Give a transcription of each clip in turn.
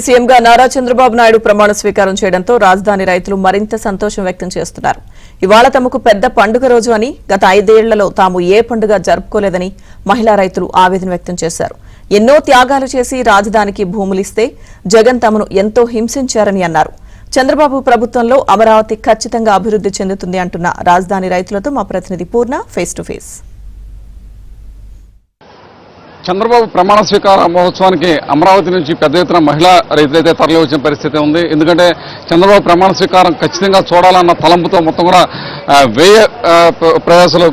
సీఎంగా నారా చంద్రబాబు నాయుడు ప్రమాణ స్వీకారం చేయడంతో రాజధాని రైతులు మరింత సంతోషం వ్యక్తం చేస్తున్నారు. ఇవాళ తమకు పెద్ద పండుగ రోజు అని, గత 5 ఏళ్లలో తాము ఏ పండుగ జరుపుకోలేదని మహిళా రైతులు ఆవేదన వ్యక్తం చేశారు. ఎన్నో త్యాగాలు చేసి రాజధానికి భూములిస్తే జగన్ తమను ఎంతో హింసించారని అన్నారు. చంద్రబాబు ప్రభుత్వంలో అమరావతి ఖచ్చితంగా అభివృద్ధి చెందుతుంది అంటున్న రాజధాని రైతులతో మా ప్రతినిధి పూర్ణ ఫేస్ టు ఫేస్. చంద్రబాబు ప్రమాణ స్వీకార మహోత్సవానికి అమరావతి నుంచి పెద్ద ఎత్తున మహిళా రైతులైతే తరలి వచ్చిన పరిస్థితి ఉంది. ఎందుకంటే చంద్రబాబు ప్రమాణ స్వీకారం ఖచ్చితంగా చూడాలన్న తలంపుతో మొత్తం కూడా వ్యయ ప్రయాసాలు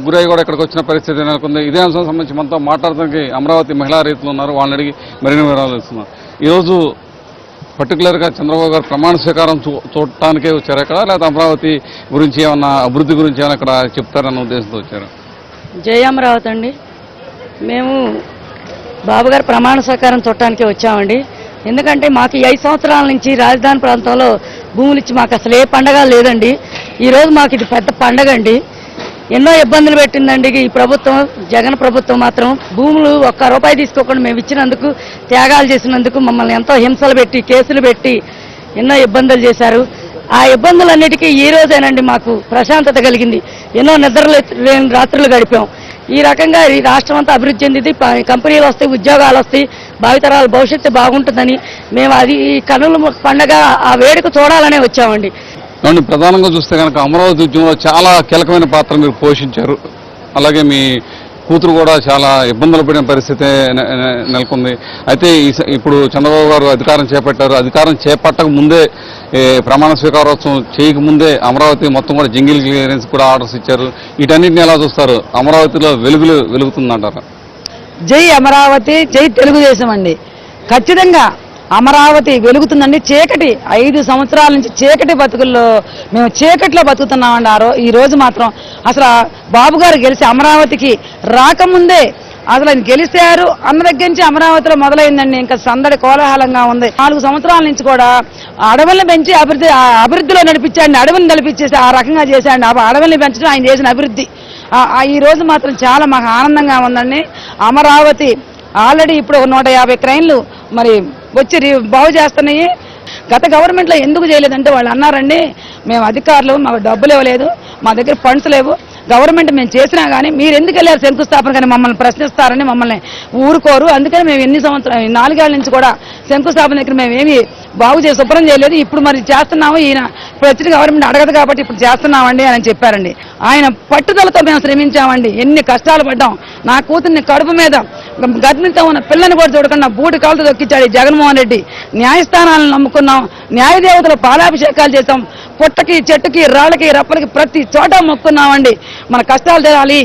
గురై కూడా ఇక్కడికి వచ్చిన పరిస్థితి నెలకొంది. ఇదే అంశం సంబంధించి మనతో మాట్లాడడానికి అమరావతి మహిళా రైతులు ఉన్నారు. వాళ్ళని అడిగి మరిన్ని వివరాలు ఇస్తున్నారు. ఈరోజు పర్టికులర్గా చంద్రబాబు గారు ప్రమాణ స్వీకారం చూడటానికే వచ్చారు ఇక్కడ, లేదా అమరావతి గురించి ఏమన్నా అభివృద్ధి గురించి ఏమైనా ఇక్కడ చెప్తారన్న ఉద్దేశంతో వచ్చారు? జై అమరావతి అండి. మేము బాబుగారు ప్రమాణ స్వీకారం చూడటానికి వచ్చామండి. ఎందుకంటే మాకు 5 సంవత్సరాల నుంచి రాజధాని ప్రాంతంలో భూములు ఇచ్చి మాకు అసలు ఏ పండగ లేదండి. ఈరోజు మాకు ఇది పెద్ద పండగ అండి. ఎన్నో ఇబ్బందులు పెట్టిందండి ఈ ప్రభుత్వం. జగన్ ప్రభుత్వం మాత్రం భూములు ఒక్క రూపాయి తీసుకోకుండా మేము ఇచ్చినందుకు, త్యాగాలు చేసినందుకు మమ్మల్ని ఎంతో హింసలు పెట్టి, కేసులు పెట్టి ఎన్నో ఇబ్బందులు చేశారు. ఆ ఇబ్బందులన్నిటికీ ఈ రోజేనండి మాకు ప్రశాంతత కలిగింది. ఎన్నో నిద్రలు లేని రాత్రులు గడిపాం. ఈ రకంగా ఈ రాష్ట్రం అంతా అభివృద్ధి చెందింది. కంపెనీలు వస్తాయి, ఉద్యోగాలు వస్తాయి, భావితరాల భవిష్యత్తు బాగుంటుందని మేము అది ఈ కన్నుల పండగ ఆ వేడుక చూడాలనే వచ్చామండి. ప్రధానంగా చూస్తే కనుక అమరావతి ఉద్యమంలో చాలా కీలకమైన పాత్ర మీరు పోషించారు. అలాగే మీ కూతురు కూడా చాలా ఇబ్బందులు పడిన పరిస్థితి నెలకొంది. అయితే ఇప్పుడు చంద్రబాబు గారు అధికారం చేపట్టారు. అధికారం చేపట్టక ముందే, ప్రమాణ స్వీకారోత్సవం చేయకముందే అమరావతి మొత్తం కూడా జంగిల్ క్లియరెన్స్ కూడా ఆర్డర్స్ ఇచ్చారు. వీటన్నిటిని ఎలా చూస్తారు? అమరావతిలో వెలుగుతుందంటారా? జై అమరావతి, జై తెలుగుదేశం అండి. ఖచ్చితంగా అమరావతి వెలుగుతుందండి. చీకటి 5 సంవత్సరాల నుంచి చీకటి బతుకుల్లో మేము చీకట్లో బతుకుతున్నామండి. ఈ రోజు మాత్రం అసలు బాబు గారు గెలిచి అమరావతికి రాకముందే అసలు ఆయన గెలిచారు అన్న దగ్గర నుంచి అమరావతిలో మొదలైందండి. ఇంకా సందడి కోలాహలంగా ఉంది. 4 సంవత్సరాల నుంచి కూడా అడవులను పెంచి అభివృద్ధిలో నడిపించాడు. అడవిని నడిపించేసి ఆ రకంగా చేశాడు. అడవుల్ని పెంచడం ఆయన చేసిన అభివృద్ధి. ఈ రోజు మాత్రం చాలా మాకు ఆనందంగా ఉందండి. అమరావతి ఆల్రెడీ ఇప్పుడు 150 క్రైన్లు మరి వచ్చి బాగు చేస్తున్నాయి. గత గవర్నమెంట్లో ఎందుకు చేయలేదంటే వాళ్ళు అన్నారండి, మేము అధికారులు, మాకు డబ్బులు ఇవ్వలేదు, మా దగ్గర ఫండ్స్ లేవు, గవర్నమెంట్ మేము చేసినా కానీ మీరు ఎందుకు వెళ్ళారు శంకుస్థాపన కానీ మమ్మల్ని ప్రశ్నిస్తారని మమ్మల్ని ఊరుకోరు. అందుకని మేము ఎన్ని సంవత్సరాలు 4 ఏళ్ల నుంచి కూడా శంకుస్థాపన దగ్గర మేము ఏమి బాగు చేసి శుభ్రం చేయలేదు. ఇప్పుడు మరి చేస్తున్నాము, ఈయన ఇప్పుడు వచ్చిన గవర్నమెంట్ అడగదు కాబట్టి ఇప్పుడు చేస్తున్నామండి అని చెప్పారండి. ఆయన పట్టుదలతో మేము శ్రమించామండి. ఎన్ని కష్టాలు పడ్డాం. నా కూతుర్ని కడుపు మీద గర్భిణితో ఉన్న పిల్లని కూడా చూడకుండా బూటి కాలుతో దొక్కించాడు జగన్మోహన్ రెడ్డి. న్యాయస్థానాలను నమ్ముకున్నాం, న్యాయదేవతలు పాలాభిషేకాలు చేశాం, పుట్టకి, చెట్టుకి, రాళ్ళకి, రప్పలకి ప్రతి చోట మొక్కున్నామండి. మన కష్టాలు తీరాలి,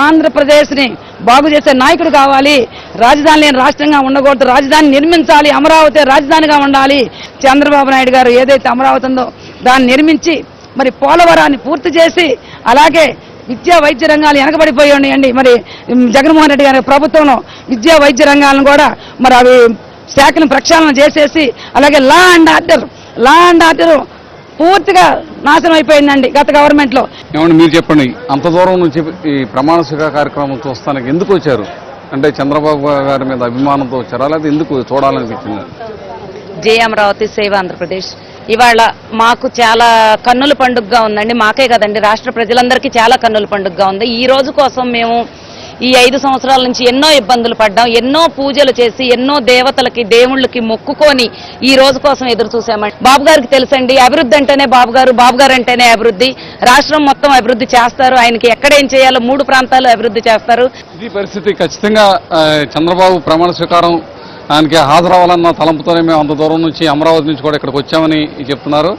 ఆంధ్రప్రదేశ్ని బాగు చేసే నాయకుడు కావాలి, రాజధాని లేని రాష్ట్రంగా ఉండకూడదు, రాజధాని నిర్మించాలి, అమరావతి రాజధానిగా ఉండాలి. చంద్రబాబు నాయుడు గారు ఏదైతే అమరావతి ఉందో దాన్ని నిర్మించి మరి పోలవరాన్ని పూర్తి చేసి, అలాగే విద్యా వైద్య రంగాలు వెనకబడిపోయి ఉన్నాయండి. మరి జగన్మోహన్ రెడ్డి గారి ప్రభుత్వంలో విద్యా వైద్య రంగాలను కూడా మరి అవి శాఖను ప్రక్షాళన చేసేసి, అలాగే లా అండ్ ఆర్డర్ పూర్తిగా నాశనం అయిపోయిందండి గత గవర్నమెంట్ లో. ఏమంటే మీరు చెప్పండి, అంత దూరం నుంచి ఈ ప్రమాణ స్వీకార కార్యక్రమం చూస్తానికి ఎందుకు వచ్చారు? అంటే చంద్రబాబు గారి మీద అభిమానంతో వచ్చారా, లేదా ఎందుకు చూడాలనిపించింది? జై అమరావతి, సేవ ఆంధ్రప్రదేశ్. ఇవాళ మాకు చాలా కన్నుల పండుగగా ఉందండి. మాకే కదండి, రాష్ట్ర ప్రజలందరికీ చాలా కన్నుల పండుగగా ఉంది. ఈ రోజు కోసం మేము ఈ 5 సంవత్సరాల నుంచి ఎన్నో ఇబ్బందులు పడ్డాం, ఎన్నో పూజలు చేసి, ఎన్నో దేవతలకి, దేవుళ్ళకి మొక్కుకొని ఈ రోజు కోసం ఎదురు చూసామండి. బాబు గారికి తెలుసండి, అభివృద్ధి అంటేనే బాబు గారు అంటేనే అభివృద్ధి. రాష్ట్రం మొత్తం అభివృద్ధి చేస్తారు. ఆయనకి ఎక్కడేం చేయాలో 3 ప్రాంతాలు అభివృద్ధి చేస్తారు. ఇది పరిస్థితి. ఖచ్చితంగా చంద్రబాబు ప్రమాణ స్వీకారం ఆయనకి హాజరవ్వాలన్న తలంపుతోనే మేము అంత దూరం నుంచి అమరావతి నుంచి కూడా ఇక్కడికి వచ్చామని చెప్తున్నారు.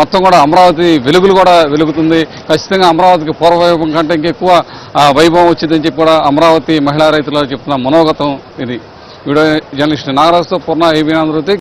మొత్తం కూడా అమరావతి వెలుగులు కూడా వెలుగుతుంది. ఖచ్చితంగా అమరావతికి పూర్వవైభవం కంటే ఇంకెక్కువ వైభవం వచ్చిందని చెప్పి కూడా అమరావతి మహిళా రైతులు చెప్తున్న మనోగతం ఇది. వీడియో జర్నలిస్ట్ నాగరాజుతో పూర్ణ ఏబీ ఆంధ్రజ్యోతి.